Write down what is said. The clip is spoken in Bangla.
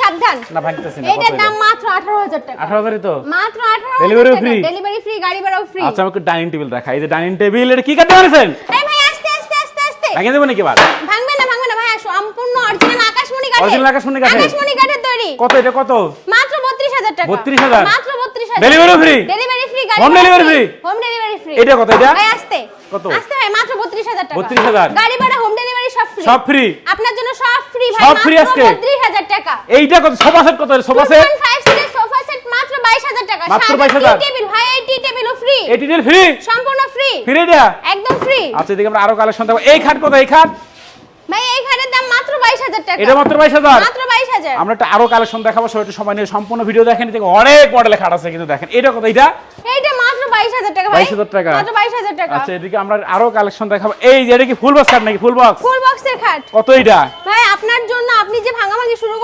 সাবধান না ভাঙতেছি না। এটার দাম মাত্র 18000 টাকা। 18000 তো মাত্র 18000 ডেলিভারি টাকা। ফ্রি? ডেলিভারি ফ্রি, গাড়ি ভাড়াও ফ্রি। আচ্ছা আমাকে ডাইনিং টেবিল দেখা। এই যে ডাইনিং টেবিল, এটা কি কাটতে পারছেন? এই ভাই আস্তে আস্তে আস্তে আস্তে। ভেঙে দেব নাকি বাদ? ভাঙবে না ভাই, সম্পূর্ণ অরিজিনাল আকাশমণি কাঠের। অরিজিনাল আকাশমণি কাঠের? আকাশমণি কাঠের তৈরি। কত এটা কত? মাত্র 32000 টাকা। 32000? মাত্র 32000। Delivery free? ডেলিভারি ফ্রি, গাড়ি home delivery free? Home delivery free. এটা কত এটা? ভাই আস্তে কত? আস্তে ভাই, মাত্র 32000 টাকা। 32000? গাড়ি ভাড়া, হোম ডেলিভারি সব ফ্রি। সব ফ্রি? আপনার জন্য সব ফ্রি ভাই। সব free আজকে? 32000 টাকা। এইটা কত? সোফা সেট কত? সোফা সেট 2.5 সিটের সোফা সেট মাত্র 22000 টাকা। মাত্র সাথে 22,000? টি টেবিল ভাই, এই টি টেবিলও ফ্রি। এই টেবিল ফ্রি? সম্পূর্ণ ফ্রি। ফ্রি এটা? একদম ফ্রি। আচ্ছা এদিকে আমরা আরো কালেকশন দেখাবো। এই খাট কত? এই খাট ভাই এই খাটের দাম মাত্র 22000 টাকা। এটা মাত্র 22000? মাত্র 22000। আমরা একটা আরো কালেকশন দেখাবো, সবাই একটু সময় নিয়ে সম্পূর্ণ ভিডিও দেখেন। এদিকে অনেক মডেলের খাট আছে কিন্তু দেখেন। এটা কত? এটা এইটা মাত্র 22000 টাকা ভাই। 22000 টাকা? মাত্র 22000 টাকা। আচ্ছা এদিকে আমরা আরো কালেকশন দেখাবো। এই যে এটা কি ফুল বক্স খাট নাকি? ফুল বক্স ফুল বক্সের খাট। কত এটা? ভাই আপনার জন্য, আপনি যে ভাঙাভাঙি শুরু